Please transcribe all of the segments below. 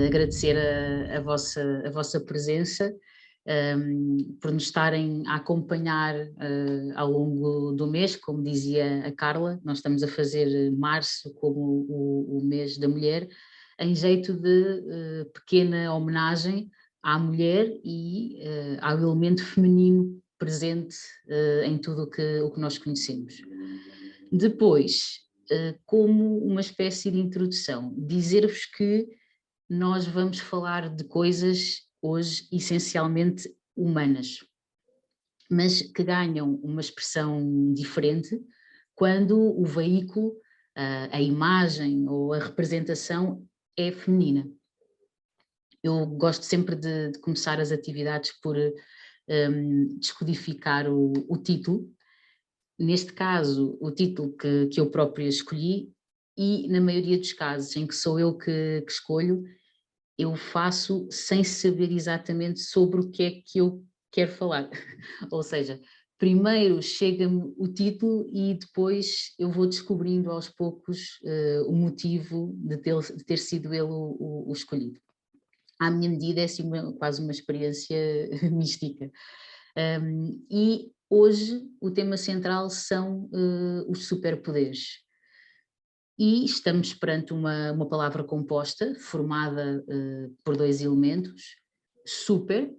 agradecer a vossa presença, por nos estarem a acompanhar ao longo do mês. Como dizia a Carla, nós estamos a fazer março como o mês da mulher, em jeito de pequena homenagem à mulher e ao elemento feminino presente em tudo o que nós conhecemos. Depois, como uma espécie de introdução, dizer-vos que nós vamos falar de coisas hoje essencialmente humanas, mas que ganham uma expressão diferente quando o veículo, a imagem ou a representação é feminina. Eu gosto sempre de começar as atividades por descodificar o título. Neste caso, o título que eu própria escolhi, e na maioria dos casos em que sou eu que escolho, eu faço sem saber exatamente sobre o que é que eu quero falar. Ou seja, primeiro chega-me o título e depois eu vou descobrindo aos poucos o motivo de ter sido ele o escolhido. À minha medida é assim quase uma experiência mística. E hoje o tema central são os superpoderes. E estamos perante uma palavra composta, formada por dois elementos, super,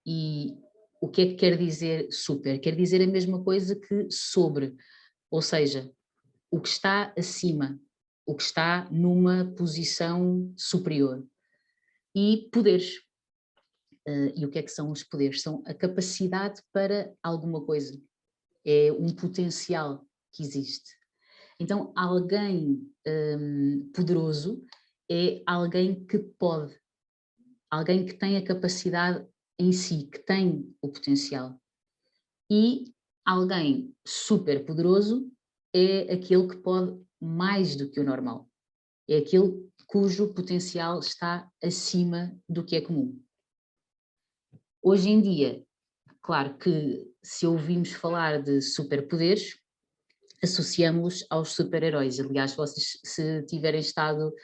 e o que é que quer dizer super? Quer dizer a mesma coisa que sobre, ou seja, o que está acima, o que está numa posição superior. E poderes. E o que é que são os poderes? São a capacidade para alguma coisa, é um potencial que existe. Então, alguém poderoso é alguém que pode, alguém que tem a capacidade em si, que tem o potencial. E alguém super poderoso é aquele que pode mais do que o normal. É aquele cujo potencial está acima do que é comum. Hoje em dia, claro que se ouvimos falar de superpoderes, associamos-los aos super-heróis. Aliás, vocês se estiverem estado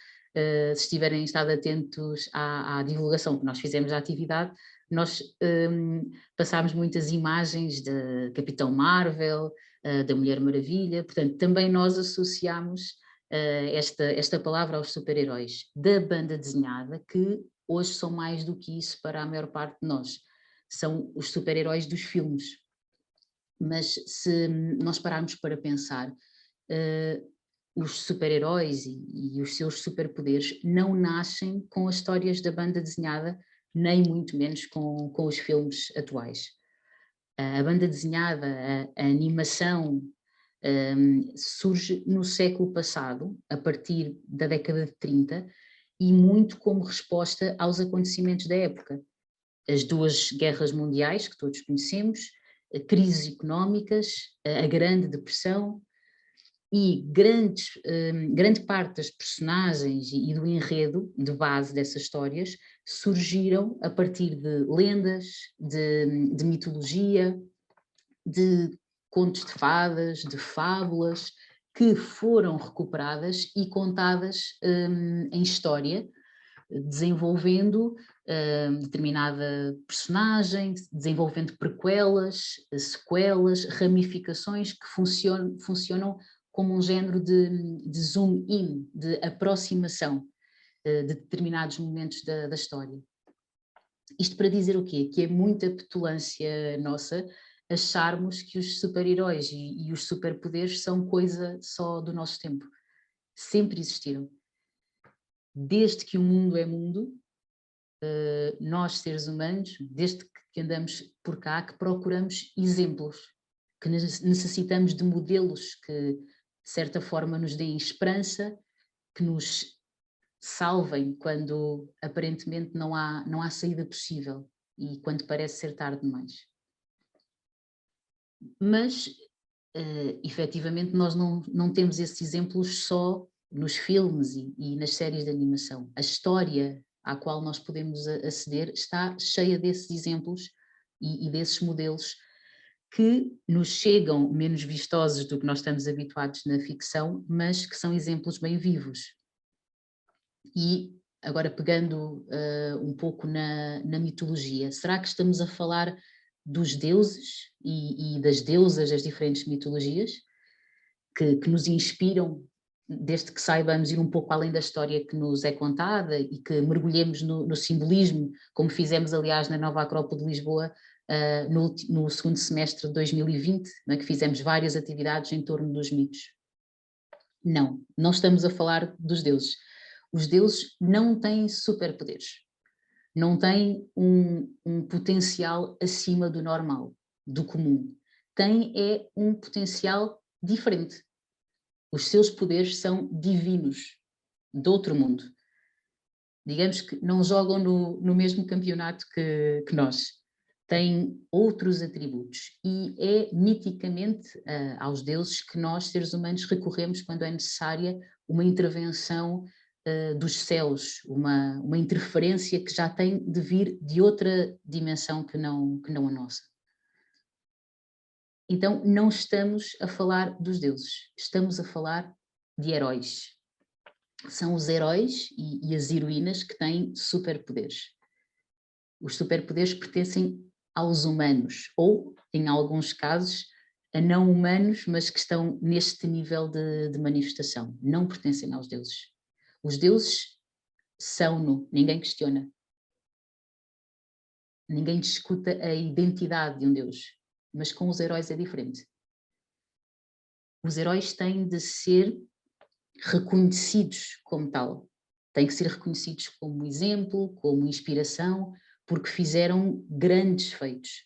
atentos à divulgação que nós fizemos da atividade, nós passámos muitas imagens da Capitão Marvel, da Mulher Maravilha, portanto também nós associamos esta palavra aos super-heróis da banda desenhada, que hoje são mais do que isso para a maior parte de nós, são os super-heróis dos filmes. Mas se nós pararmos para pensar, os super-heróis e os seus superpoderes não nascem com as histórias da banda desenhada, nem muito menos com os filmes atuais. A banda desenhada, a animação, surge no século passado, a partir da década de 30, e muito como resposta aos acontecimentos da época. As duas guerras mundiais, que todos conhecemos, crises económicas, a Grande Depressão, e grande parte das personagens e do enredo de base dessas histórias surgiram a partir de lendas, de mitologia, de contos de fadas, de fábulas, que foram recuperadas e contadas em história, desenvolvendo determinada personagem, desenvolvendo prequelas, sequelas, ramificações que funcionam como um género de zoom-in, de aproximação de determinados momentos da história. Isto para dizer o quê? Que é muita petulância nossa acharmos que os super-heróis e os superpoderes são coisa só do nosso tempo. Sempre existiram. Desde que o mundo é mundo, nós seres humanos, desde que andamos por cá, que procuramos exemplos, que necessitamos de modelos que de certa forma nos deem esperança, que nos salvem quando aparentemente não há saída possível e quando parece ser tarde demais. Mas, efetivamente, nós não temos esses exemplos só nos filmes e nas séries de animação. A história à qual nós podemos aceder está cheia desses exemplos e desses modelos que nos chegam menos vistosos do que nós estamos habituados na ficção, mas que são exemplos bem vivos. E agora pegando um pouco na mitologia, será que estamos a falar dos deuses e das deusas das diferentes mitologias que nos inspiram, desde que saibamos ir um pouco além da história que nos é contada e que mergulhemos no simbolismo, como fizemos aliás na Nova Acrópole de Lisboa no segundo semestre de 2020, né, que fizemos várias atividades em torno dos mitos? Não estamos a falar dos deuses. Os deuses não têm superpoderes, não têm um potencial acima do normal, do comum. Têm um potencial diferente. Os seus poderes são divinos, de outro mundo. Digamos que não jogam no mesmo campeonato que nós. Têm outros atributos e é miticamente aos deuses que nós, seres humanos, recorremos quando é necessária uma intervenção dos céus, uma interferência que já tem de vir de outra dimensão que não a nossa. Então, não estamos a falar dos deuses, estamos a falar de heróis. São os heróis e as heroínas que têm superpoderes. Os superpoderes pertencem aos humanos, ou, em alguns casos, a não humanos, mas que estão neste nível de manifestação. Não pertencem aos deuses. Os deuses são-no, ninguém questiona. Ninguém discuta a identidade de um deus, mas com os heróis é diferente. Os heróis têm de ser reconhecidos como tal. Têm que ser reconhecidos como exemplo, como inspiração, porque fizeram grandes feitos.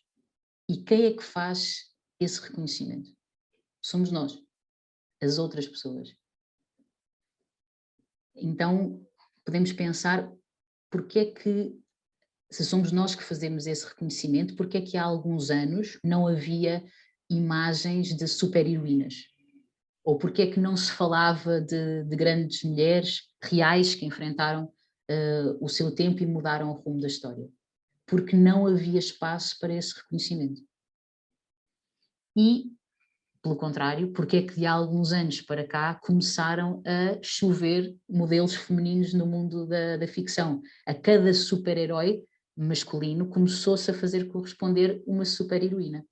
E quem é que faz esse reconhecimento? Somos nós, as outras pessoas. Então, podemos pensar porque é que, se somos nós que fazemos esse reconhecimento, porque é que há alguns anos não havia imagens de super-heroínas? Ou porque é que não se falava de grandes mulheres reais que enfrentaram o seu tempo e mudaram o rumo da história? Porque não havia espaço para esse reconhecimento. E, pelo contrário, porque é que de há alguns anos para cá começaram a chover modelos femininos no mundo da ficção? A cada super-herói masculino começou-se a fazer corresponder uma super-heroína.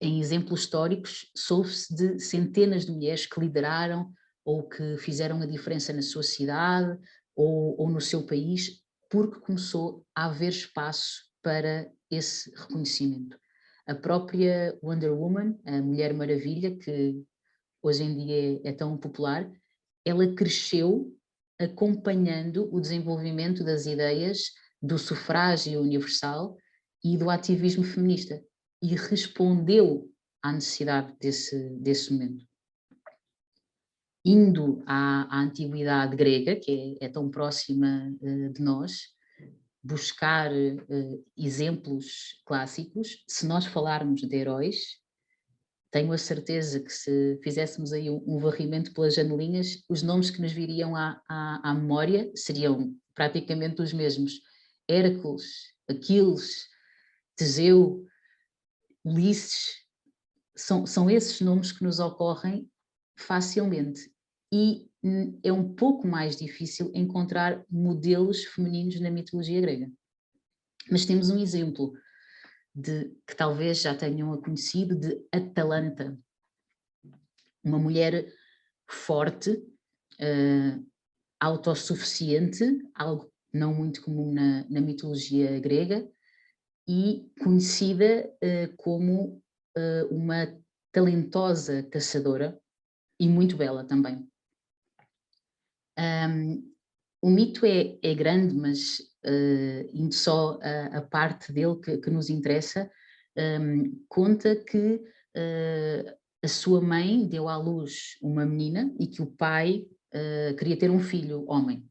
Em exemplos históricos, soube-se de centenas de mulheres que lideraram ou que fizeram a diferença na sua cidade ou no seu país, porque começou a haver espaço para esse reconhecimento. A própria Wonder Woman, a Mulher Maravilha, que hoje em dia é tão popular, ela cresceu acompanhando o desenvolvimento das ideias do sufrágio universal e do ativismo feminista, e respondeu à necessidade desse momento. Indo à antiguidade grega, que é tão próxima de nós, buscar exemplos clássicos. Se nós falarmos de heróis, tenho a certeza que se fizéssemos aí um varrimento pelas janelinhas, os nomes que nos viriam à memória seriam praticamente os mesmos. Hércules, Aquiles, Teseu, Ulisses, são esses nomes que nos ocorrem facilmente. E é um pouco mais difícil encontrar modelos femininos na mitologia grega. Mas temos um exemplo que talvez já tenham conhecido, de Atalanta, uma mulher forte, autossuficiente, algo não muito comum na mitologia grega, e conhecida como uma talentosa caçadora e muito bela também. O mito é grande, mas indo só a parte dele que nos interessa, conta que a sua mãe deu à luz uma menina e que o pai queria ter um filho homem.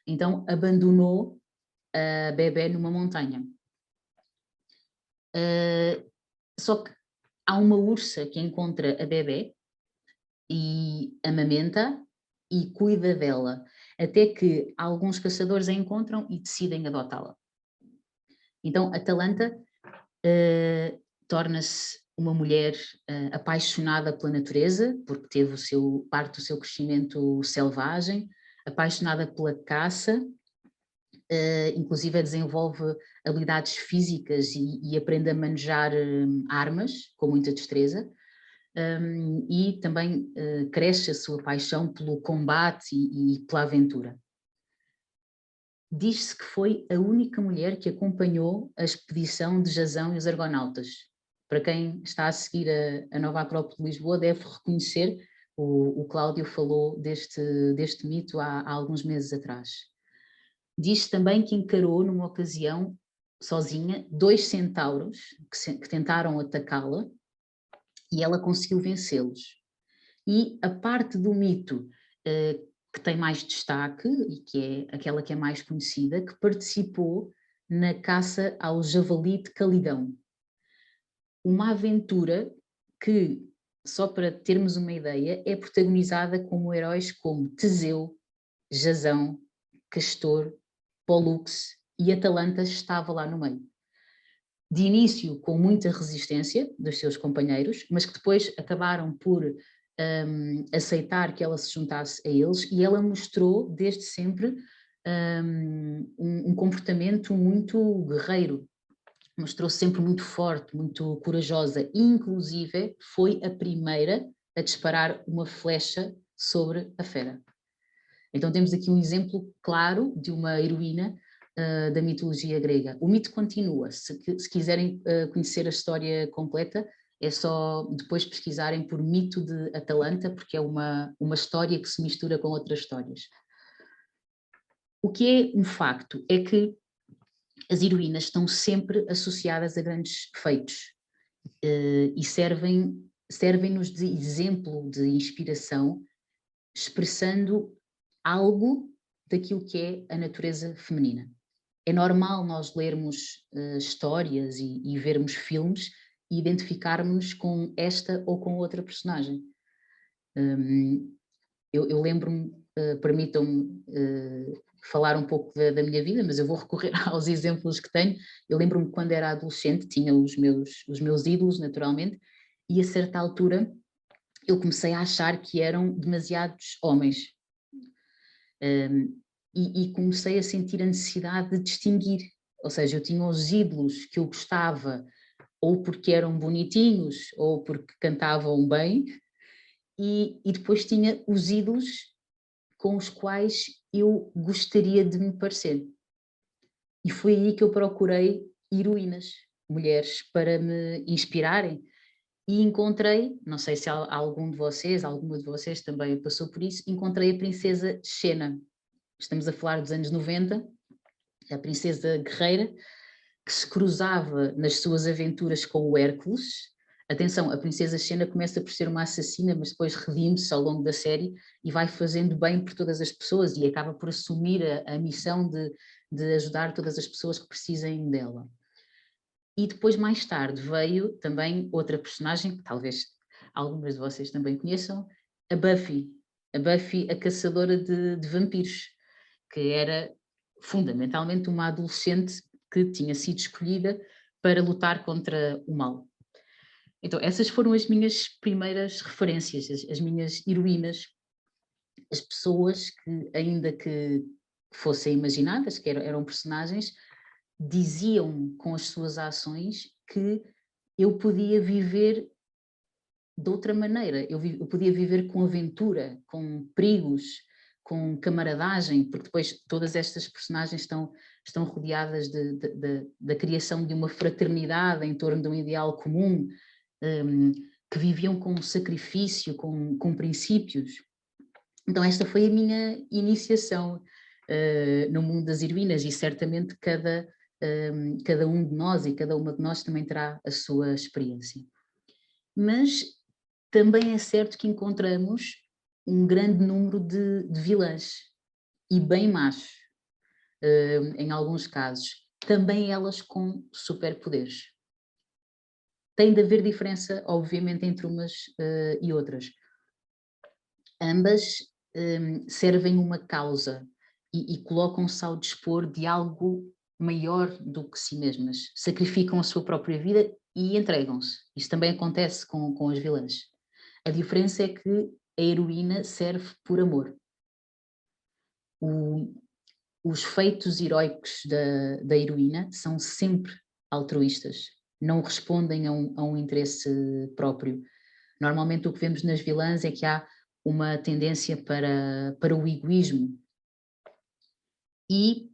Então abandonou a bebé numa montanha. Só que há uma ursa que encontra a bebé e amamenta e cuida dela, até que alguns caçadores a encontram e decidem adotá-la. Então Atalanta torna-se uma mulher apaixonada pela natureza, porque teve parte do seu crescimento selvagem, apaixonada pela caça, inclusive desenvolve habilidades físicas e aprende a manejar armas com muita destreza. E também cresce a sua paixão pelo combate e pela aventura. Diz-se que foi a única mulher que acompanhou a expedição de Jasão e os Argonautas. Para quem está a seguir a Nova Acrópole de Lisboa deve reconhecer, o Cláudio falou deste mito há alguns meses atrás. Diz-se também que encarou numa ocasião, sozinha, 2 centauros que tentaram atacá-la, e ela conseguiu vencê-los. E a parte do mito que tem mais destaque, e que é aquela que é mais conhecida, que participou na caça ao javali de Calidão. Uma aventura que, só para termos uma ideia, é protagonizada como heróis como Teseu, Jasão, Castor, Pólux e Atalanta estava lá no meio. De início com muita resistência dos seus companheiros, mas que depois acabaram por aceitar que ela se juntasse a eles, e ela mostrou desde sempre um comportamento muito guerreiro, mostrou-se sempre muito forte, muito corajosa, e inclusive foi a primeira a disparar uma flecha sobre a fera. Então temos aqui um exemplo claro de uma heroína da mitologia grega. O mito continua, se quiserem conhecer a história completa, é só depois pesquisarem por mito de Atalanta, porque é uma história que se mistura com outras histórias. O que é um facto é que as heroínas estão sempre associadas a grandes feitos e servem-nos de exemplo, de inspiração, expressando algo daquilo que é a natureza feminina. É normal nós lermos histórias e vermos filmes e identificarmos com esta ou com outra personagem. Eu lembro-me, permitam-me falar um pouco da minha vida, mas eu vou recorrer aos exemplos que tenho. Eu lembro-me quando era adolescente, tinha os meus ídolos, naturalmente, e a certa altura eu comecei a achar que eram demasiados homens. E comecei a sentir a necessidade de distinguir, ou seja, eu tinha os ídolos que eu gostava, ou porque eram bonitinhos, ou porque cantavam bem, e depois tinha os ídolos com os quais eu gostaria de me parecer. E foi aí que eu procurei heroínas, mulheres, para me inspirarem, e encontrei, não sei se alguma de vocês também passou por isso, encontrei a princesa Xena. Estamos a falar dos anos 90, a princesa guerreira, que se cruzava nas suas aventuras com o Hércules. Atenção, a princesa Xena começa por ser uma assassina, mas depois redime-se ao longo da série e vai fazendo bem por todas as pessoas e acaba por assumir a missão de ajudar todas as pessoas que precisem dela. E depois, mais tarde, veio também outra personagem, que talvez algumas de vocês também conheçam, a Buffy. A Buffy, a caçadora de vampiros, que era fundamentalmente uma adolescente que tinha sido escolhida para lutar contra o mal. Então essas foram as minhas primeiras referências, as minhas heroínas, as pessoas que, ainda que fossem imaginadas, que eram personagens, diziam com as suas ações que eu podia viver de outra maneira, eu podia viver com aventura, com perigos, com camaradagem, porque depois todas estas personagens estão rodeadas da criação de uma fraternidade em torno de um ideal comum, que viviam com sacrifício, com princípios. Então esta foi a minha iniciação no mundo das heroínas, e certamente cada um de nós e cada uma de nós também terá a sua experiência. Mas também é certo que encontramos um grande número de vilãs, e bem más, em alguns casos, também elas com superpoderes. Tem de haver diferença, obviamente, entre umas e outras. Ambas servem uma causa e colocam-se ao dispor de algo maior do que si mesmas. Sacrificam a sua própria vida e entregam-se. Isto também acontece com as vilãs. A diferença é que a heroína serve por amor. os feitos heróicos da heroína são sempre altruístas, não respondem a um interesse próprio. Normalmente o que vemos nas vilãs é que há uma tendência para o egoísmo, e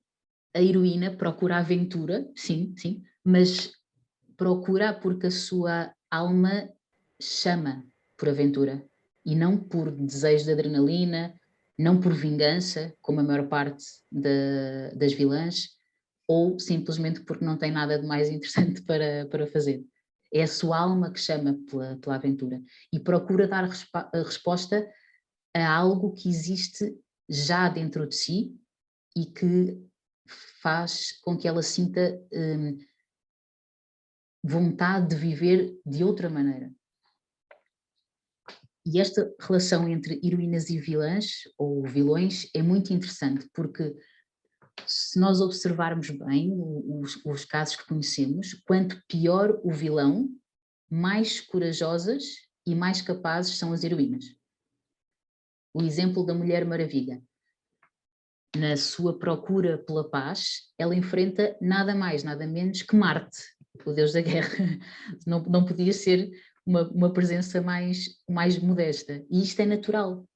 a heroína procura a aventura, sim, sim, mas procura porque a sua alma chama por aventura, e não por desejo de adrenalina, não por vingança, como a maior parte das vilãs, ou simplesmente porque não tem nada de mais interessante para fazer. É a sua alma que chama pela aventura e procura dar a resposta a algo que existe já dentro de si e que faz com que ela sinta vontade de viver de outra maneira. E esta relação entre heroínas e vilãs, ou vilões, é muito interessante, porque se nós observarmos bem os casos que conhecemos, quanto pior o vilão, mais corajosas e mais capazes são as heroínas. O exemplo da Mulher Maravilha. Na sua procura pela paz, ela enfrenta nada mais, nada menos que Marte, o deus da guerra. Não podia ser uma presença mais modesta. E isto é natural.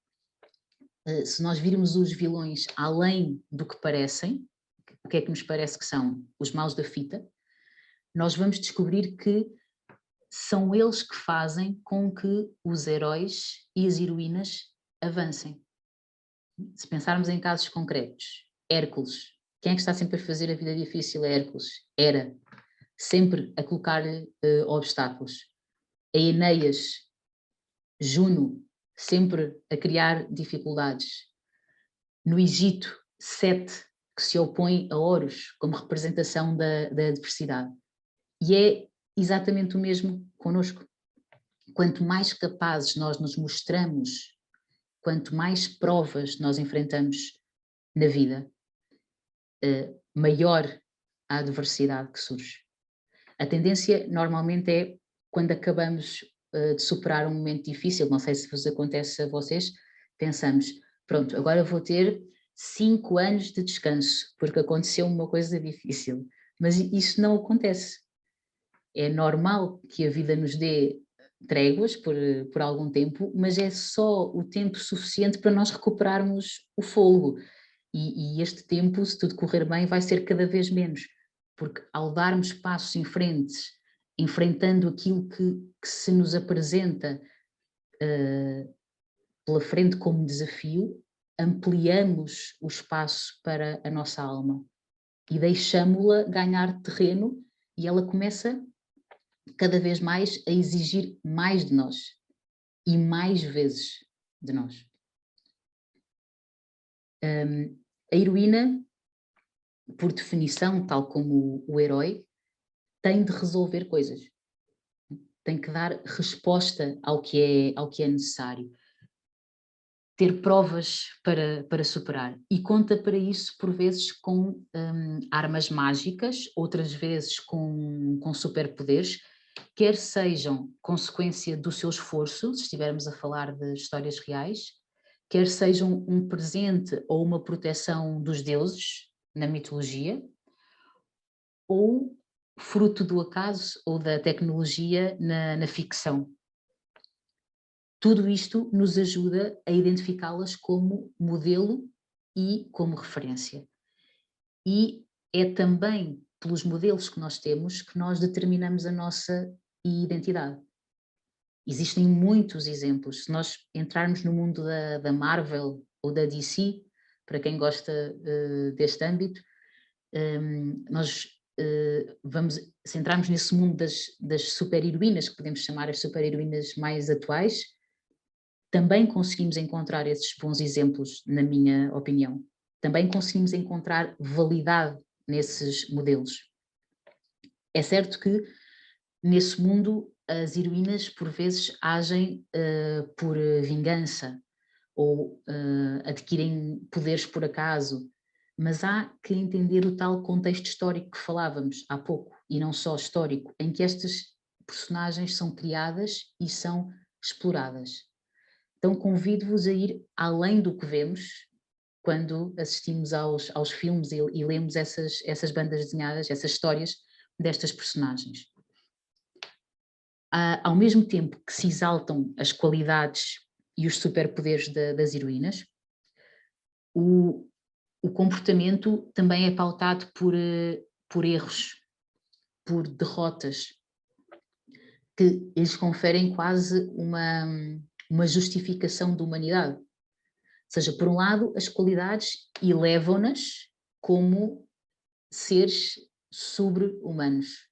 Se nós virmos os vilões além do que parecem, o que é que nos parece que são? Os maus da fita, nós vamos descobrir que são eles que fazem com que os heróis e as heroínas avancem. Se pensarmos em casos concretos, Hércules, quem é que está sempre a fazer a vida difícil a Hércules? Hera, sempre a colocar-lhe obstáculos. A Enéas, Juno, sempre a criar dificuldades. No Egito, Sete, que se opõe a Horus como representação da adversidade. E é exatamente o mesmo connosco. Quanto mais capazes nós nos mostramos, quanto mais provas nós enfrentamos na vida, maior a adversidade que surge. A tendência normalmente é, quando acabamos de superar um momento difícil, não sei se vos acontece a vocês, pensamos, pronto, agora vou ter 5 anos de descanso, porque aconteceu uma coisa difícil. Mas isso não acontece. É normal que a vida nos dê tréguas por algum tempo, mas é só o tempo suficiente para nós recuperarmos o fôlego. E este tempo, se tudo correr bem, vai ser cada vez menos, porque ao darmos passos em frente, enfrentando aquilo que se nos apresenta pela frente como desafio, ampliamos o espaço para a nossa alma e deixamos-la ganhar terreno, e ela começa cada vez mais a exigir mais de nós e mais vezes de nós. A heroína, por definição, tal como o herói, tem de resolver coisas, tem que dar resposta ao que é necessário, ter provas para superar, e conta para isso por vezes com armas mágicas, outras vezes com superpoderes, quer sejam consequência do seu esforço, se estivermos a falar de histórias reais, quer sejam um presente ou uma proteção dos deuses na mitologia, ou fruto do acaso ou da tecnologia na ficção. Tudo isto nos ajuda a identificá-las como modelo e como referência. E é também pelos modelos que nós temos que nós determinamos a nossa identidade. Existem muitos exemplos. Se nós entrarmos no mundo da Marvel ou da DC, para quem gosta deste âmbito, nós vamos centrarmos nesse mundo das super-heroínas, que podemos chamar as super-heroínas mais atuais. Também conseguimos encontrar esses bons exemplos, na minha opinião. Também conseguimos encontrar validade nesses modelos. É certo que nesse mundo as heroínas por vezes agem por vingança ou adquirem poderes por acaso, mas há que entender o tal contexto histórico que falávamos há pouco, e não só histórico, em que estas personagens são criadas e são exploradas. Então convido-vos a ir além do que vemos quando assistimos aos filmes e lemos essas bandas desenhadas, essas histórias destas personagens. Ao mesmo tempo que se exaltam as qualidades e os superpoderes das heroínas, o comportamento também é pautado por erros, por derrotas, que eles conferem quase uma justificação de humanidade. Ou seja, por um lado, as qualidades elevam-nas como seres sobre-humanos,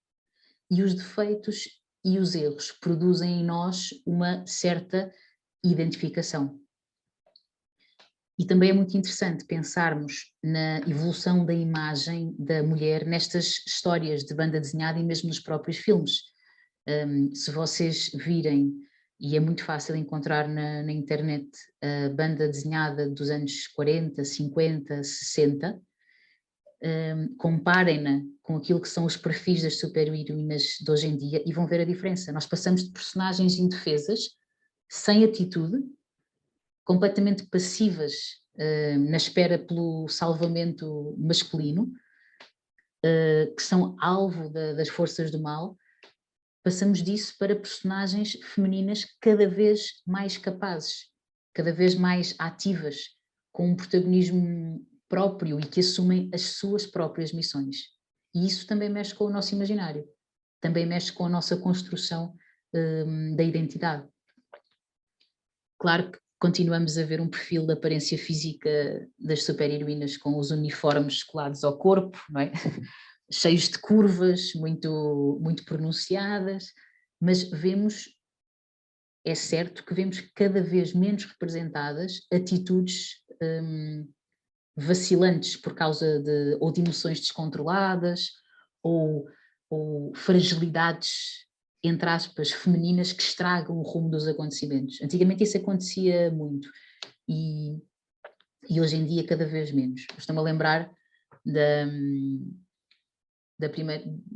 e os defeitos e os erros produzem em nós uma certa identificação. E também é muito interessante pensarmos na evolução da imagem da mulher nestas histórias de banda desenhada e mesmo nos próprios filmes. Se vocês virem, e é muito fácil encontrar na internet, a banda desenhada dos anos 40, 50, 60, comparem-na com aquilo que são os perfis das super-heroínas de hoje em dia e vão ver a diferença. Nós passamos de personagens indefesas, sem atitude, completamente passivas, na espera pelo salvamento masculino, que são alvo das forças do mal. Passamos disso para personagens femininas cada vez mais capazes, cada vez mais ativas, com um protagonismo próprio e que assumem as suas próprias missões. E isso também mexe com o nosso imaginário, também mexe com a nossa construção da identidade. Claro que continuamos a ver um perfil da aparência física das super-heroínas com os uniformes colados ao corpo, não é? Cheios de curvas, muito, muito pronunciadas, mas é certo que vemos cada vez menos representadas atitudes vacilantes por causa ou de emoções descontroladas, ou fragilidades, entre aspas, femininas que estragam o rumo dos acontecimentos. Antigamente isso acontecia muito e hoje em dia cada vez menos. Estou-me a lembrar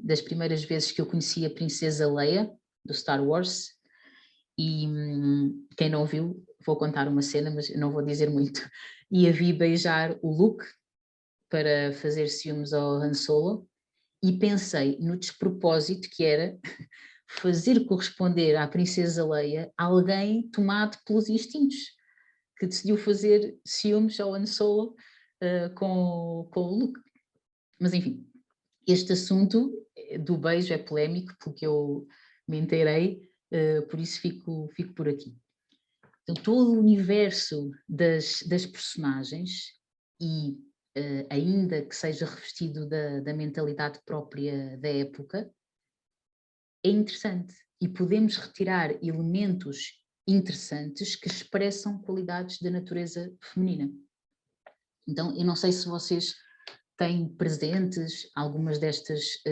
das primeiras vezes que eu conheci a Princesa Leia, do Star Wars, e quem não viu, vou contar uma cena, mas não vou dizer muito. E a vi beijar o Luke para fazer ciúmes ao Han Solo e pensei no despropósito que era fazer corresponder à Princesa Leia alguém tomado pelos instintos, que decidiu fazer ciúmes ao Han Solo com o Luke. Mas enfim, este assunto do beijo é polémico, porque eu me inteirei, por isso fico por aqui. Então, todo o universo das personagens, e ainda que seja revestido da mentalidade própria da época, é interessante e podemos retirar elementos interessantes que expressam qualidades da natureza feminina. Então, eu não sei se vocês têm presentes algumas destas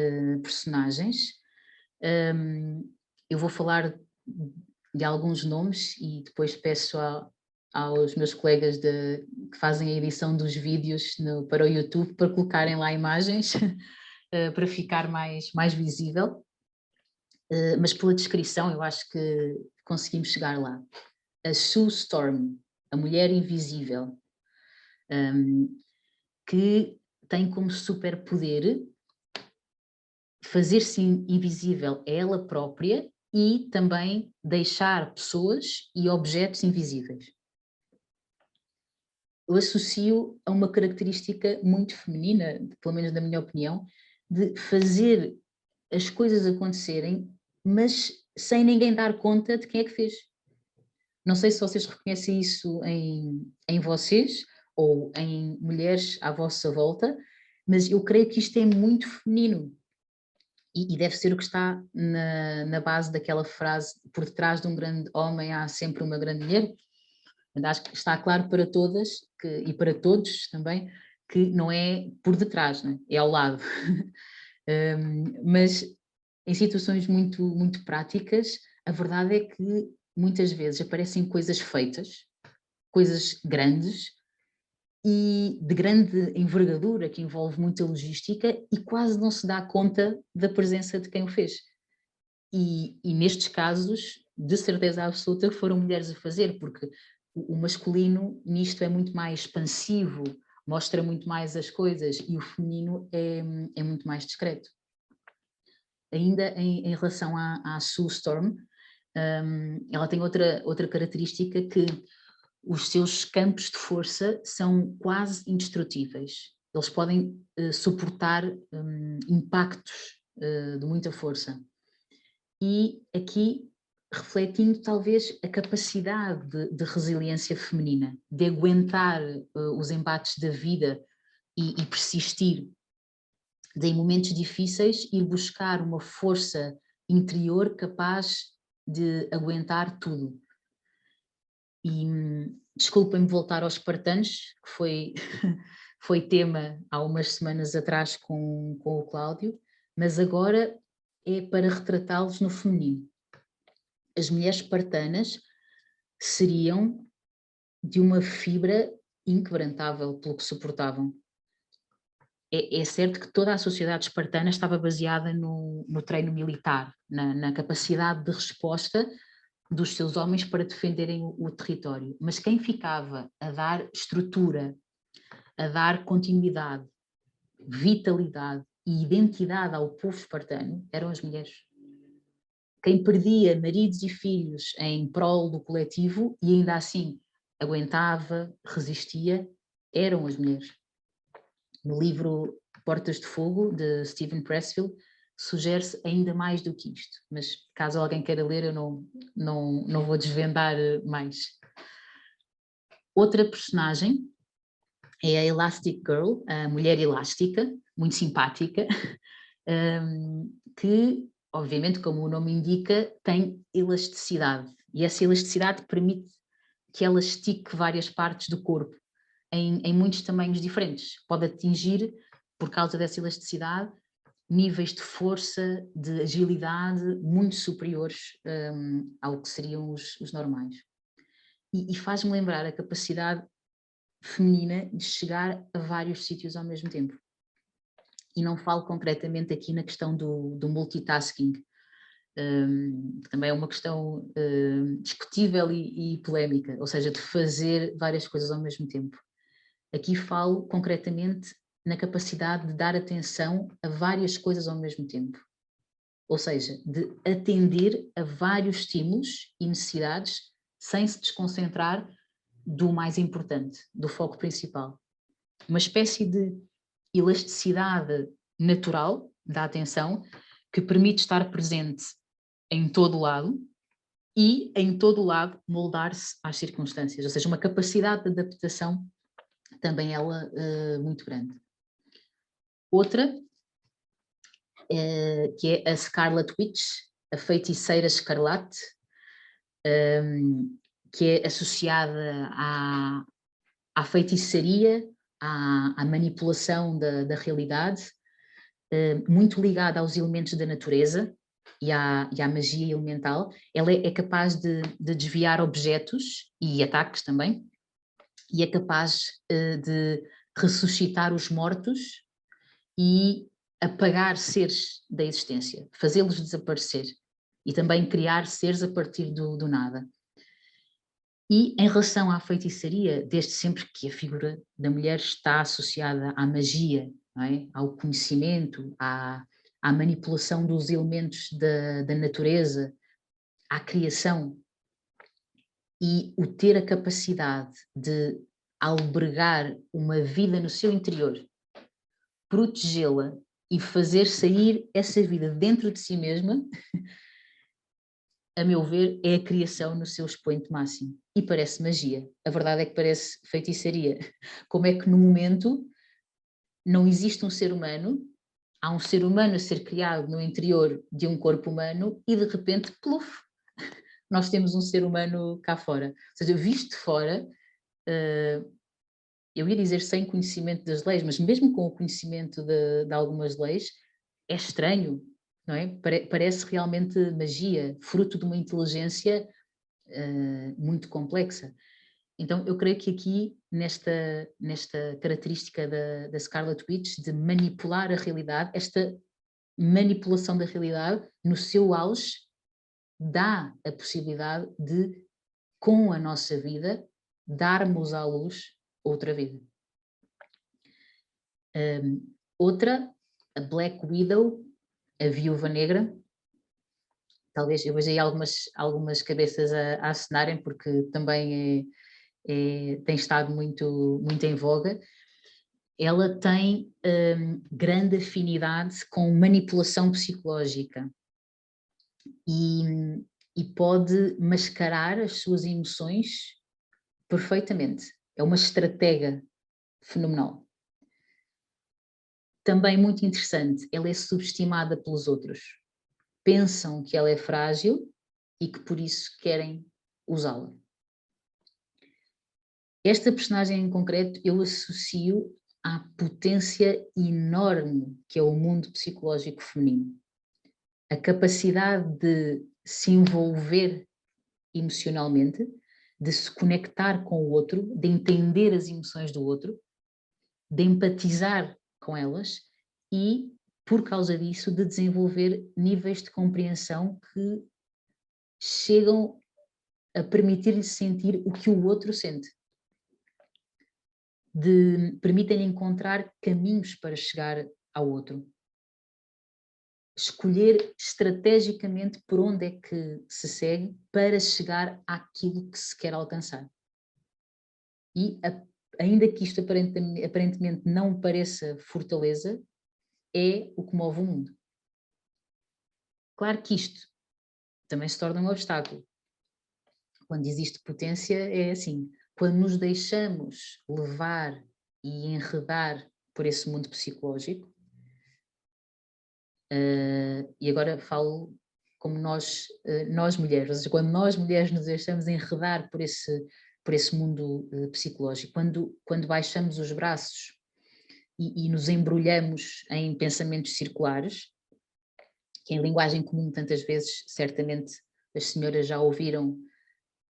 personagens. Eu vou falar de alguns nomes e depois peço aos meus colegas que fazem a edição dos vídeos para o YouTube para colocarem lá imagens para ficar mais visível. Mas pela descrição eu acho que conseguimos chegar lá. A Sue Storm, a mulher invisível, que tem como superpoder fazer-se invisível a ela própria e também deixar pessoas e objetos invisíveis. Eu associo a uma característica muito feminina, pelo menos na minha opinião, de fazer as coisas acontecerem, mas sem ninguém dar conta de quem é que fez. Não sei se vocês reconhecem isso em vocês ou em mulheres à vossa volta, mas eu creio que isto é muito feminino. E deve ser o que está na base daquela frase: por detrás de um grande homem há sempre uma grande mulher. Acho que está claro para todas e para todos também que não é por detrás, né? É ao lado. Mas em situações muito, muito práticas, a verdade é que muitas vezes aparecem coisas feitas, coisas grandes e de grande envergadura, que envolve muita logística e quase não se dá conta da presença de quem o fez. E nestes casos, de certeza absoluta, foram mulheres a fazer, porque O masculino nisto é muito mais expansivo, mostra muito mais as coisas, e o feminino é muito mais discreto. Ainda em relação à Sue Storm, ela tem outra característica, que os seus campos de força são quase indestrutíveis. Eles podem suportar impactos de muita força. E aqui, refletindo talvez a capacidade de resiliência feminina, de aguentar os embates da vida e persistir, de em momentos difíceis ir buscar uma força interior capaz de aguentar tudo. E desculpem-me voltar aos espartanos, que foi, foi tema há umas semanas atrás com o Cláudio, mas agora é para retratá-los no feminino. As mulheres espartanas seriam de uma fibra inquebrantável pelo que suportavam. É certo que toda a sociedade espartana estava baseada no treino militar, na capacidade de resposta dos seus homens para defenderem o território, mas quem ficava a dar estrutura, a dar continuidade, vitalidade e identidade ao povo espartano eram as mulheres. Quem perdia maridos e filhos em prol do coletivo e ainda assim aguentava, resistia, eram as mulheres. No livro Portas de Fogo, de Steven Pressfield, sugere-se ainda mais do que isto, mas caso alguém queira ler, eu não vou desvendar mais. Outra personagem é a Elastic Girl, a mulher elástica, muito simpática, que, obviamente, como o nome indica, tem elasticidade, e essa elasticidade permite que ela estique várias partes do corpo, em muitos tamanhos diferentes. Pode atingir, por causa dessa elasticidade, níveis de força, de agilidade muito superiores ao que seriam os normais. E faz-me lembrar a capacidade feminina de chegar a vários sítios ao mesmo tempo. E não falo concretamente aqui na questão do multitasking, que também é uma questão discutível e polémica, ou seja, de fazer várias coisas ao mesmo tempo. Aqui falo concretamente na capacidade de dar atenção a várias coisas ao mesmo tempo. Ou seja, de atender a vários estímulos e necessidades sem se desconcentrar do mais importante, do foco principal. Uma espécie de elasticidade natural da atenção que permite estar presente em todo o lado e, em todo o lado, moldar-se às circunstâncias. Ou seja, uma capacidade de adaptação também ela muito grande. Outra, que é a Scarlet Witch, a feiticeira escarlate, que é associada à feitiçaria, à manipulação da realidade, muito ligada aos elementos da natureza e à magia elemental. Ela é capaz de desviar objetos e ataques também, e é capaz de ressuscitar os mortos e apagar seres da existência, fazê-los desaparecer e também criar seres a partir do nada. E em relação à feitiçaria, desde sempre que a figura da mulher está associada à magia, não é? Ao conhecimento, à manipulação dos elementos da natureza, à criação, e o ter a capacidade de albergar uma vida no seu interior, protegê-la e fazer sair essa vida dentro de si mesma, a meu ver, é a criação no seu expoente máximo. E parece magia. A verdade é que parece feitiçaria. Como é que no momento não existe um ser humano, há um ser humano a ser criado no interior de um corpo humano e de repente, pluf, nós temos um ser humano cá fora. Ou seja, visto de fora, eu ia dizer sem conhecimento das leis, mas mesmo com o conhecimento de algumas leis, é estranho, não é? Parece realmente magia, fruto de uma inteligência muito complexa. Então eu creio que aqui, nesta característica da Scarlet Witch, de manipular a realidade, esta manipulação da realidade, no seu auge, dá a possibilidade de, com a nossa vida, darmos à luz outra vida. Outra, a Black Widow, a Viúva Negra. Talvez eu veja aí algumas cabeças a acenarem, porque também tem estado muito em voga. Ela tem grande afinidade com manipulação psicológica e pode mascarar as suas emoções perfeitamente. É uma estratega fenomenal. Também muito interessante, ela é subestimada pelos outros. Pensam que ela é frágil e que por isso querem usá-la. Esta personagem em concreto eu associo à potência enorme que é o mundo psicológico feminino. A capacidade de se envolver emocionalmente, de se conectar com o outro, de entender as emoções do outro, de empatizar com elas e, por causa disso, de desenvolver níveis de compreensão que chegam a permitir-lhe sentir o que o outro sente. Permitem-lhe encontrar caminhos para chegar ao outro. Escolher estrategicamente por onde é que se segue para chegar àquilo que se quer alcançar. E, ainda que isto aparentemente não pareça fortaleza, é o que move o mundo. Claro que isto também se torna um obstáculo. Quando existe potência é assim, quando nos deixamos levar e enredar por esse mundo psicológico, e agora falo como nós mulheres, ou seja, quando nós mulheres nos deixamos enredar por esse mundo psicológico, quando baixamos os braços e nos embrulhamos em pensamentos circulares, que em linguagem comum tantas vezes, certamente as senhoras já ouviram,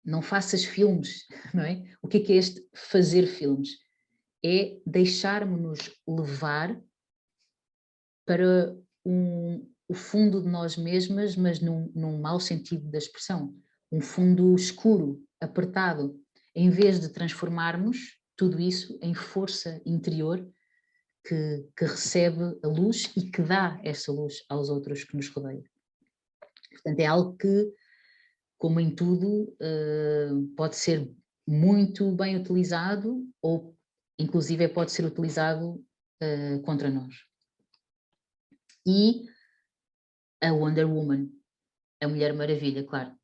não faças filmes, não é? O que é este fazer filmes? É deixarmos-nos levar para o fundo de nós mesmas, mas num mau sentido da expressão. Um fundo escuro, apertado, em vez de transformarmos tudo isso em força interior que recebe a luz e que dá essa luz aos outros que nos rodeiam. Portanto, é algo que, como em tudo, pode ser muito bem utilizado ou, inclusive, pode ser utilizado contra nós. E a Wonder Woman, a Mulher Maravilha, claro.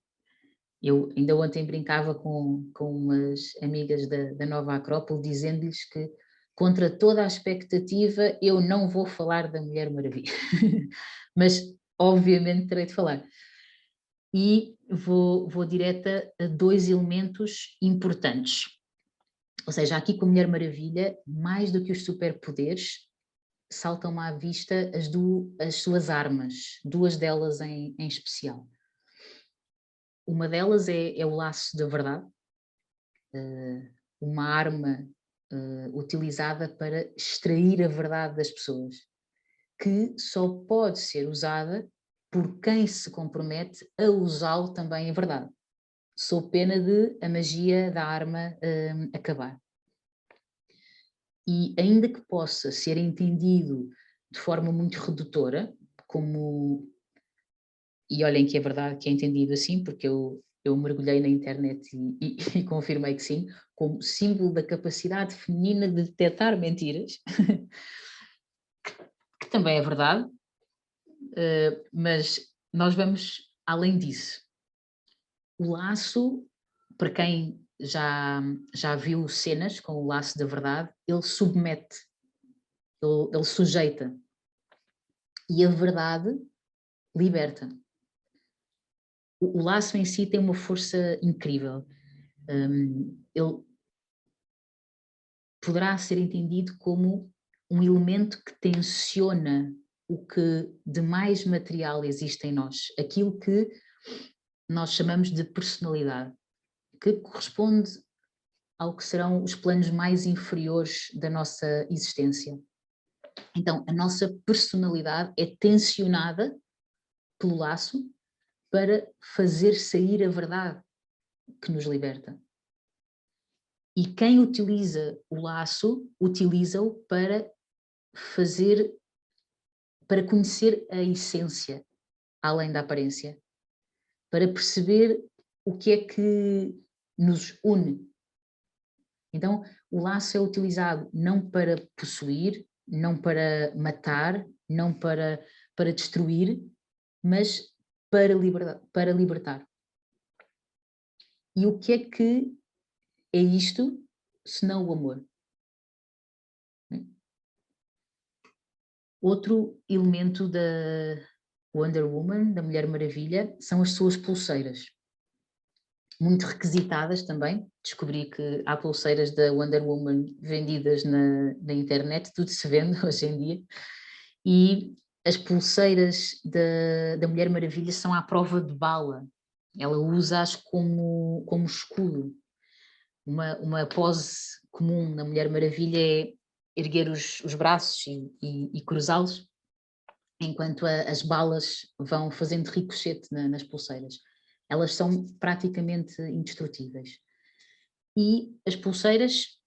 Eu ainda ontem brincava com umas amigas da Nova Acrópole, dizendo-lhes que, contra toda a expectativa, eu não vou falar da Mulher Maravilha. Mas, obviamente, terei de falar. E vou direta a dois elementos importantes. Ou seja, aqui com a Mulher Maravilha, mais do que os superpoderes, saltam-me à vista as suas armas, duas delas em especial. Uma delas é o laço da verdade, uma arma utilizada para extrair a verdade das pessoas, que só pode ser usada por quem se compromete a usá-lo também em verdade, sob pena de a magia da arma acabar. E ainda que possa ser entendido de forma muito redutora, e olhem que é verdade que é entendido assim, porque eu mergulhei na internet e confirmei que sim, como símbolo da capacidade feminina de detectar mentiras, que também é verdade, mas nós vamos além disso. O laço, para quem já viu cenas com o laço da verdade, ele submete, ele sujeita, e a verdade liberta. O laço em si tem uma força incrível. Ele poderá ser entendido como um elemento que tensiona o que de mais material existe em nós, aquilo que nós chamamos de personalidade, que corresponde ao que serão os planos mais inferiores da nossa existência. Então, a nossa personalidade é tensionada pelo laço para fazer sair a verdade que nos liberta. E quem utiliza o laço, utiliza-o para conhecer a essência, além da aparência, para perceber o que é que nos une. Então, o laço é utilizado não para possuir, não para matar, não para destruir, mas para libertar. E o que é isto, senão o amor? Outro elemento da Wonder Woman, da Mulher Maravilha, são as suas pulseiras. Muito requisitadas também. Descobri que há pulseiras da Wonder Woman vendidas na internet, tudo se vende hoje em dia. E as pulseiras da Mulher Maravilha são à prova de bala. Ela usa-as como escudo. Uma pose comum na Mulher Maravilha é erguer os braços e cruzá-los, enquanto as balas vão fazendo ricochete nas pulseiras. Elas são praticamente indestrutíveis. E as pulseiras,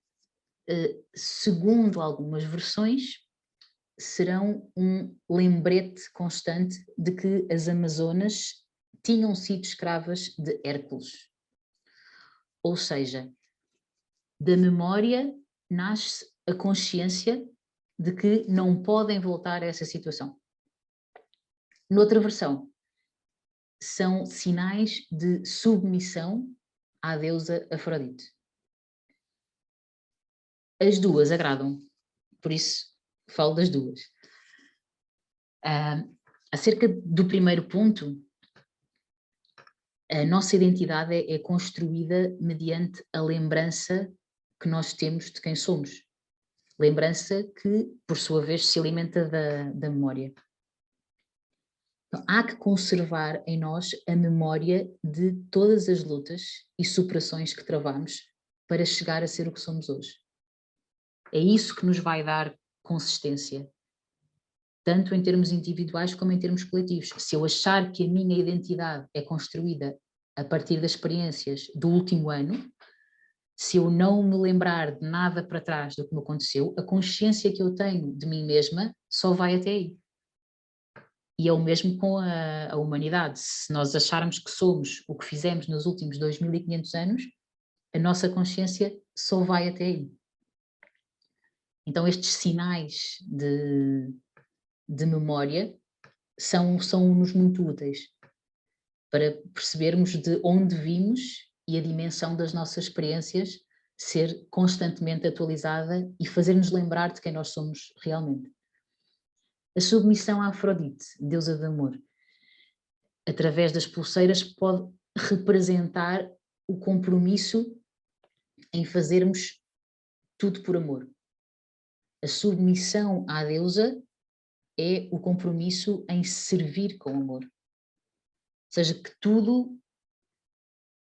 segundo algumas versões, serão um lembrete constante de que as Amazonas tinham sido escravas de Hércules. Ou seja, da memória nasce a consciência de que não podem voltar a essa situação. Noutra versão, são sinais de submissão à deusa Afrodite. As duas agradam, por isso falo das duas. Acerca do primeiro ponto, a nossa identidade é construída mediante a lembrança que nós temos de quem somos. Lembrança que, por sua vez, se alimenta da memória. Então, há que conservar em nós a memória de todas as lutas e superações que travamos para chegar a ser o que somos hoje. É isso que nos vai dar consistência, tanto em termos individuais como em termos coletivos. Se eu achar que a minha identidade é construída a partir das experiências do último ano, se eu não me lembrar de nada para trás do que me aconteceu, a consciência que eu tenho de mim mesma só vai até aí. E é o mesmo com a humanidade. Se nós acharmos que somos o que fizemos nos últimos 2500 anos, a nossa consciência só vai até aí. Então estes sinais de memória são-nos muito úteis para percebermos de onde vimos e a dimensão das nossas experiências ser constantemente atualizada e fazer-nos lembrar de quem nós somos realmente. A submissão à Afrodite, deusa do amor, através das pulseiras, pode representar o compromisso em fazermos tudo por amor. A submissão à deusa é o compromisso em servir com amor. Ou seja, que tudo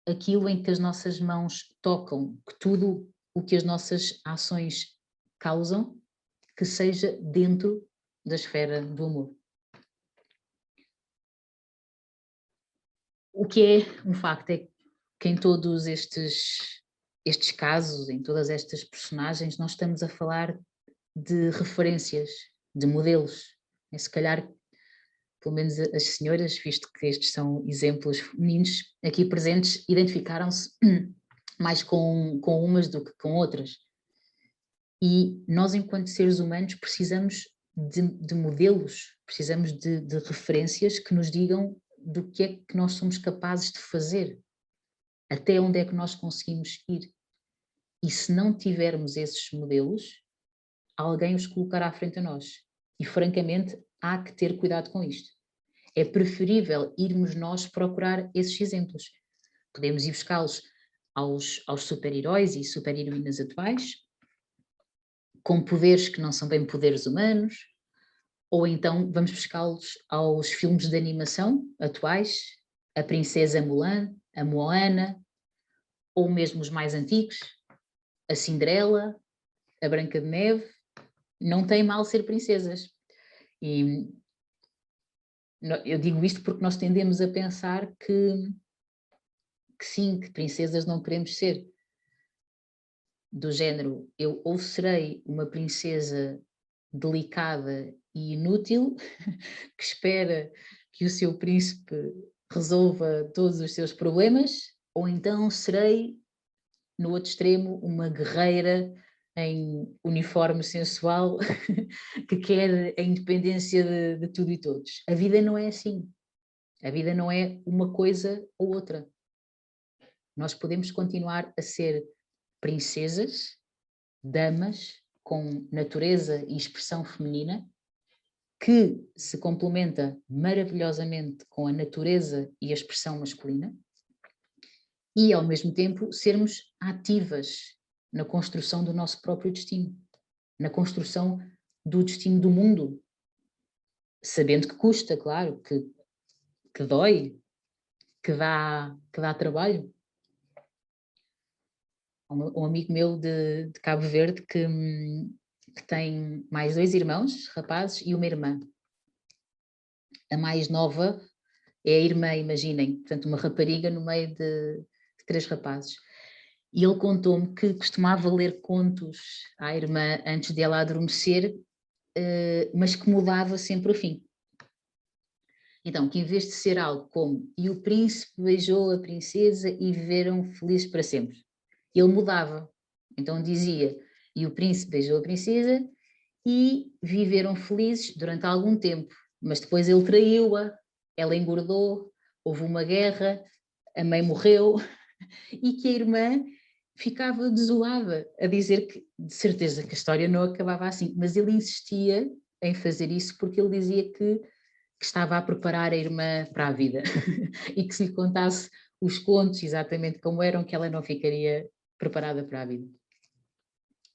aquilo em que as nossas mãos tocam, que tudo o que as nossas ações causam, que seja dentro da esfera do amor. O que é um facto é que em todos estes casos, em todas estas personagens, nós estamos a falar de referências, de modelos. E se calhar, pelo menos as senhoras, visto que estes são exemplos femininos aqui presentes, identificaram-se mais com umas do que com outras. E nós, enquanto seres humanos, precisamos de modelos, precisamos de referências que nos digam do que é que nós somos capazes de fazer, até onde é que nós conseguimos ir. E se não tivermos esses modelos, alguém os colocará à frente a nós. E francamente, há que ter cuidado com isto. É preferível irmos nós procurar esses exemplos. Podemos ir buscá-los aos super-heróis e super-heroínas atuais, com poderes que não são bem poderes humanos, ou então vamos buscá-los aos filmes de animação atuais, a Princesa Mulan, a Moana, ou mesmo os mais antigos, a Cinderela, a Branca de Neve. Não tem mal ser princesas. E eu digo isto porque nós tendemos a pensar que sim, que princesas não queremos ser. do género, eu ou serei uma princesa delicada e inútil, que espera que o seu príncipe resolva todos os seus problemas, ou então serei, no outro extremo, uma guerreira em uniforme sensual que quer a independência de tudo e todos. A vida não é assim. A vida não é uma coisa ou outra. Nós podemos continuar a ser princesas, damas, com natureza e expressão feminina, que se complementa maravilhosamente com a natureza e a expressão masculina, e ao mesmo tempo sermos ativas na construção do nosso próprio destino, na construção do destino do mundo, sabendo que custa, claro, que dói, que dá trabalho. Um amigo meu de Cabo Verde que tem mais 2 irmãos, rapazes, e uma irmã. A mais nova é a irmã, imaginem, portanto uma rapariga no meio de 3 rapazes. E ele contou-me que costumava ler contos à irmã antes de ela adormecer, mas que mudava sempre o fim. Então, que em vez de ser algo como "e o príncipe beijou a princesa e viveram felizes para sempre", ele mudava. Então dizia, e o príncipe beijou a princesa e viveram felizes durante algum tempo, mas depois ele traiu-a, ela engordou, houve uma guerra, a mãe morreu e que a irmã ficava desolada, a dizer que de certeza que a história não acabava assim, mas ele insistia em fazer isso porque ele dizia que estava a preparar a irmã para a vida e que se lhe contasse os contos exatamente como eram, que ela não ficaria preparada para a vida.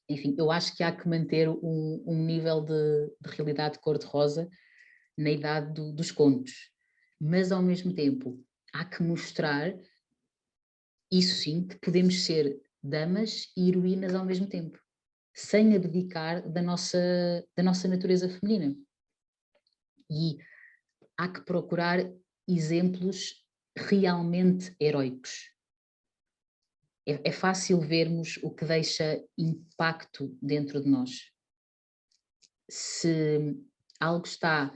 Enfim, eu acho que há que manter um nível de realidade cor-de-rosa na idade dos contos, mas ao mesmo tempo há que mostrar, isso sim, que podemos ser damas e heroínas ao mesmo tempo, sem abdicar da nossa natureza feminina. E há que procurar exemplos realmente heróicos. É fácil vermos o que deixa impacto dentro de nós. Se algo está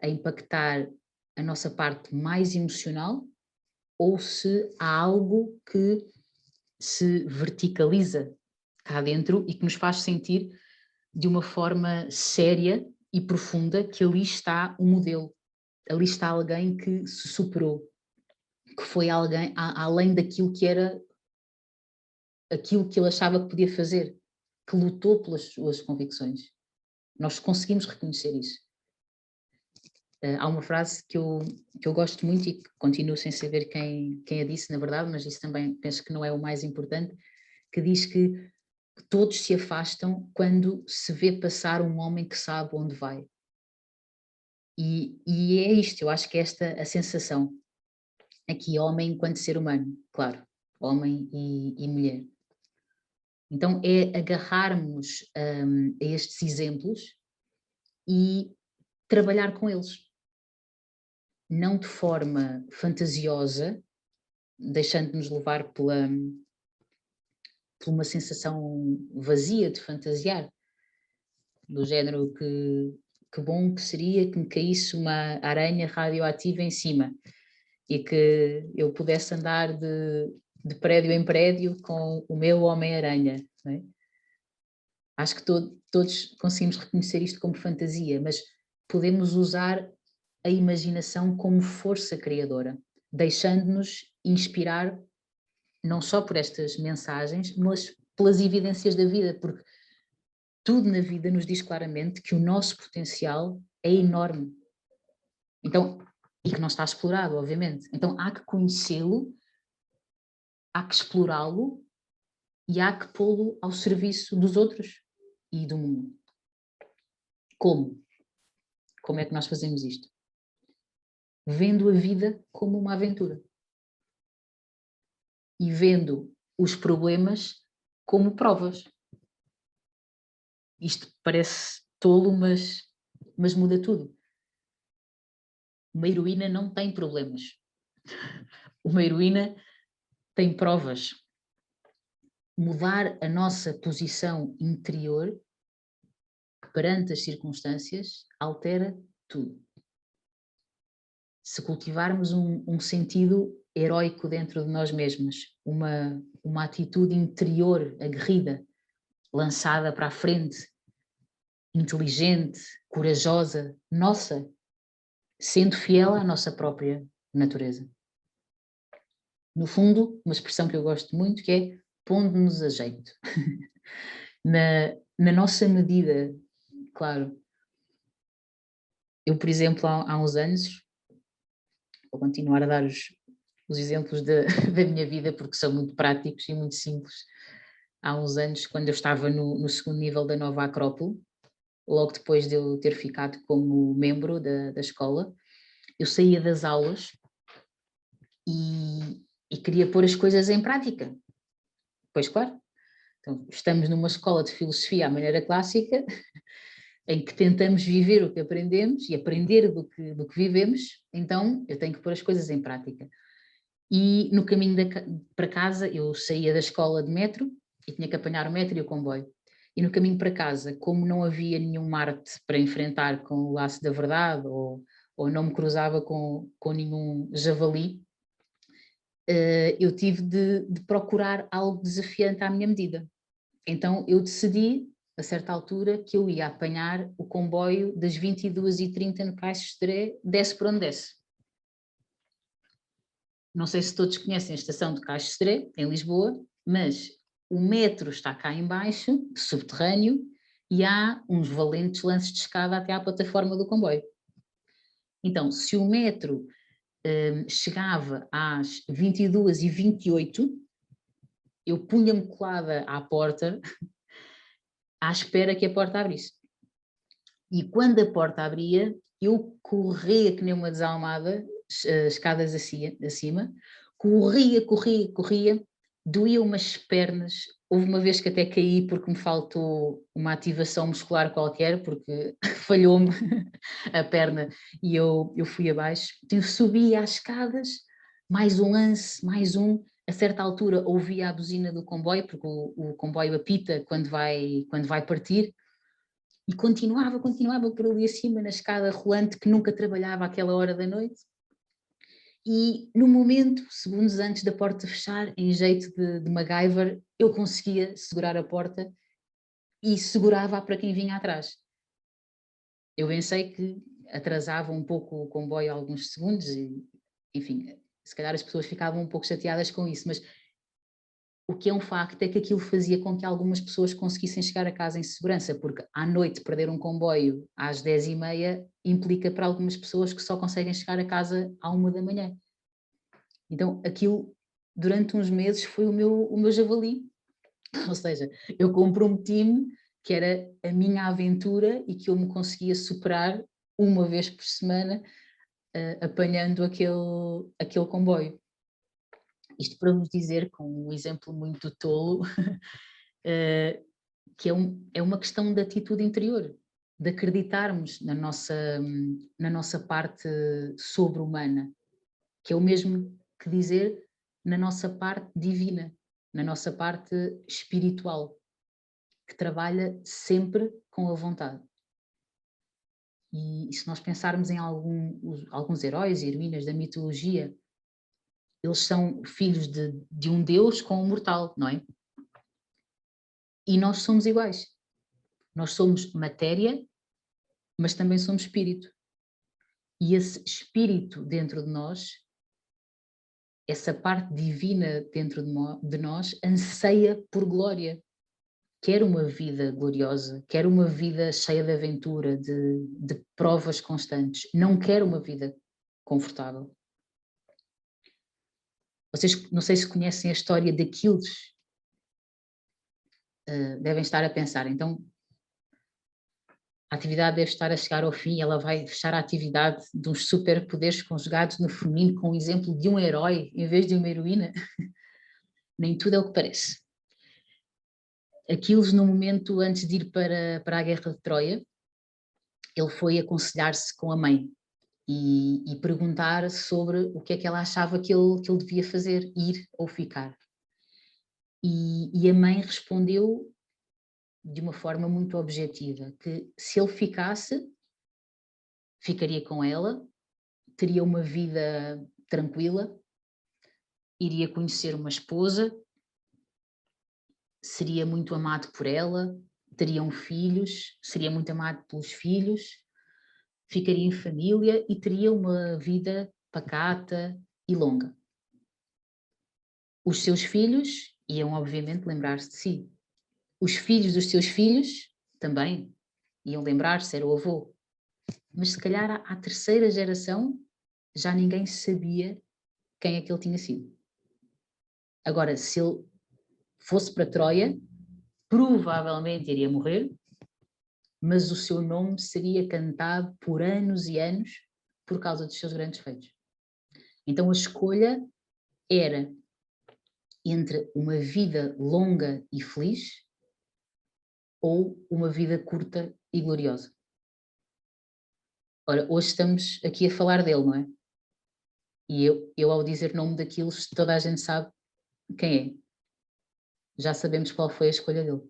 a impactar a nossa parte mais emocional ou se há algo que se verticaliza cá dentro e que nos faz sentir de uma forma séria e profunda que ali está um modelo, ali está alguém que se superou, que foi alguém além daquilo que era aquilo que ele achava que podia fazer, que lutou pelas suas convicções. Nós conseguimos reconhecer isso. Há uma frase que eu gosto muito e que continuo sem saber quem a disse, na verdade, mas isso também penso que não é o mais importante, que diz que todos se afastam quando se vê passar um homem que sabe onde vai. E é isto, eu acho que é esta a sensação. Aqui, homem enquanto ser humano, claro, homem e mulher. Então é agarrarmos a estes exemplos e trabalhar com eles. Não de forma fantasiosa, deixando-nos levar por uma sensação vazia de fantasiar, do género que bom que seria que me caísse uma aranha radioativa em cima e que eu pudesse andar de prédio em prédio com o meu Homem-Aranha. Não é? Acho que todos conseguimos reconhecer isto como fantasia, mas podemos usar a imaginação como força criadora, deixando-nos inspirar não só por estas mensagens, mas pelas evidências da vida, porque tudo na vida nos diz claramente que o nosso potencial é enorme. Então, e que não está explorado, obviamente. Então há que conhecê-lo, há que explorá-lo e há que pô-lo ao serviço dos outros e do mundo. Como? Como é que nós fazemos isto? Vendo a vida como uma aventura. E vendo os problemas como provas. Isto parece tolo, mas muda tudo. Uma heroína não tem problemas. Uma heroína tem provas. mudar a nossa posição interior, que perante as circunstâncias altera tudo. Se cultivarmos um sentido heróico dentro de nós mesmos, uma atitude interior aguerrida, lançada para a frente, inteligente, corajosa, nossa, sendo fiel à nossa própria natureza. No fundo, uma expressão que eu gosto muito, que é pondo-nos a jeito. Na nossa medida, claro. Eu, por exemplo, há uns anos, vou continuar a dar os exemplos da minha vida, porque são muito práticos e muito simples. Há uns anos, quando eu estava no segundo nível da Nova Acrópole, logo depois de eu ter ficado como membro da escola, eu saía das aulas e queria pôr as coisas em prática. Pois claro, então, estamos numa escola de filosofia à maneira clássica, em que tentamos viver o que aprendemos e aprender do que vivemos, então eu tenho que pôr as coisas em prática. E no caminho para casa, eu saía da escola de metro e tinha que apanhar o metro e o comboio. E no caminho para casa, como não havia nenhum Marte para enfrentar com o laço da verdade, ou não me cruzava com nenhum javali, eu tive de procurar algo desafiante à minha medida. Então eu decidi, a certa altura, que eu ia apanhar o comboio das 22h30 no Cais de Sodré, desce por onde desce. Não sei se todos conhecem a estação de Cais de Sodré, em Lisboa, mas o metro está cá em baixo, subterrâneo, e há uns valentes lances de escada até à plataforma do comboio. Então, se o metro chegava às 22h28, eu punha-me colada à porta, à espera que a porta abrisse. E quando a porta abria, eu corria que nem uma desalmada, escadas acima, corria, doía umas pernas. Houve uma vez que até caí porque me faltou uma ativação muscular qualquer, porque falhou-me a perna e eu fui abaixo. Então, subia as escadas, mais um lance, mais um. A certa altura ouvia a buzina do comboio, porque o comboio apita quando vai partir. E continuava por ali acima na escada rolante que nunca trabalhava àquela hora da noite. E no momento, segundos antes da porta fechar, em jeito de MacGyver, eu conseguia segurar a porta e segurava para quem vinha atrás. Eu pensei que atrasava um pouco o comboio alguns segundos e, enfim, se calhar as pessoas ficavam um pouco chateadas com isso, mas o que é um facto é que aquilo fazia com que algumas pessoas conseguissem chegar a casa em segurança, porque à noite perder um comboio às 10h30 implica para algumas pessoas que só conseguem chegar a casa à 1h. Então aquilo, durante uns meses, foi o meu javali. Ou seja, eu comprometi-me que era a minha aventura e que eu me conseguia superar uma vez por semana, apanhando aquele comboio. Isto para vos dizer, com um exemplo muito tolo, que é uma questão de atitude interior, de acreditarmos na nossa parte sobre-humana, que é o mesmo que dizer na nossa parte divina, na nossa parte espiritual, que trabalha sempre com a vontade. E se nós pensarmos em alguns heróis e heroínas da mitologia, eles são filhos de um Deus com um mortal, não é? E nós somos iguais. Nós somos matéria, mas também somos espírito. E esse espírito dentro de nós, essa parte divina dentro de nós, anseia por glória. Quer uma vida gloriosa, quer uma vida cheia de aventura, de provas constantes. Não quer uma vida confortável. Vocês, não sei se conhecem a história de Aquiles, devem estar a pensar, então a atividade deve estar a chegar ao fim e ela vai fechar a atividade de uns superpoderes conjugados no feminino com o exemplo de um herói em vez de uma heroína. Nem tudo é o que parece. Aquiles, no momento antes de ir para a guerra de Troia, ele foi aconselhar-se com a mãe e perguntar sobre o que é que ela achava que ele devia fazer, ir ou ficar. E a mãe respondeu de uma forma muito objetiva, que se ele ficasse, ficaria com ela, teria uma vida tranquila, iria conhecer uma esposa, seria muito amado por ela, teriam filhos, seria muito amado pelos filhos, ficaria em família e teria uma vida pacata e longa. Os seus filhos iam, obviamente, lembrar-se de si. Os filhos dos seus filhos também iam lembrar-se, era o avô. Mas se calhar à terceira geração já ninguém sabia quem é que ele tinha sido. Agora, se ele fosse para Troia, provavelmente iria morrer, mas o seu nome seria cantado por anos e anos por causa dos seus grandes feitos. Então a escolha era entre uma vida longa e feliz ou uma vida curta e gloriosa. Ora, hoje estamos aqui a falar dele, não é? E eu ao dizer nome daquilo, toda a gente sabe quem é. Já sabemos qual foi a escolha dele.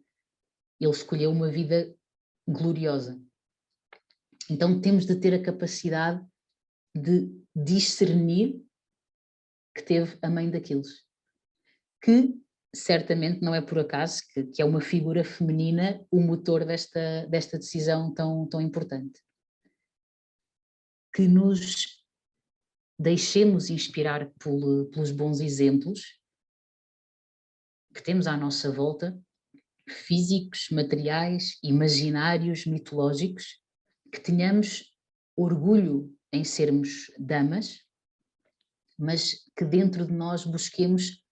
Ele escolheu uma vida gloriosa. Então temos de ter a capacidade de discernir que teve a mãe daqueles. Que certamente não é por acaso que é uma figura feminina o motor desta decisão tão importante. Que nos deixemos inspirar pelos bons exemplos que temos à nossa volta, físicos, materiais, imaginários, mitológicos, que tenhamos orgulho em sermos damas, mas que dentro de nós busquemos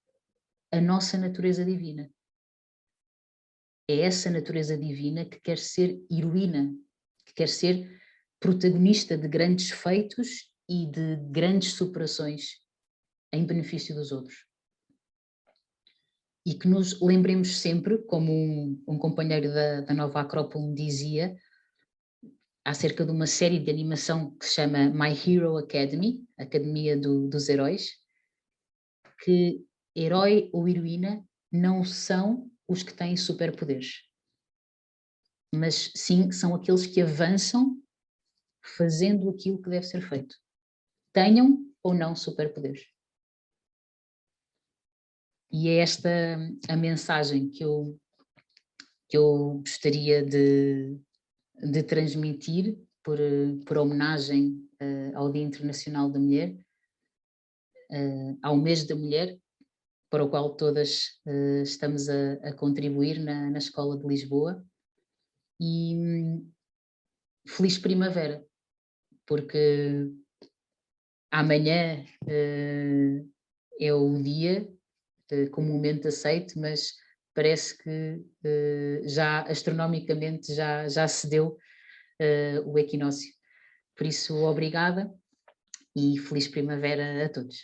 a nossa natureza divina. É essa natureza divina que quer ser heroína, que quer ser protagonista de grandes feitos e de grandes superações em benefício dos outros. E que nos lembremos sempre, como um companheiro da Nova Acrópole me dizia, acerca de uma série de animação que se chama My Hero Academy, Academia dos Heróis, que herói ou heroína não são os que têm superpoderes, mas sim são aqueles que avançam fazendo aquilo que deve ser feito, tenham ou não superpoderes. E é esta a mensagem que eu gostaria de transmitir por homenagem ao Dia Internacional da Mulher, ao mês da mulher, para o qual todas estamos a contribuir na Escola de Lisboa. E feliz primavera, porque amanhã é o dia comumente aceito, mas parece que já astronomicamente já se deu o equinócio. Por isso, obrigada e feliz primavera a todos.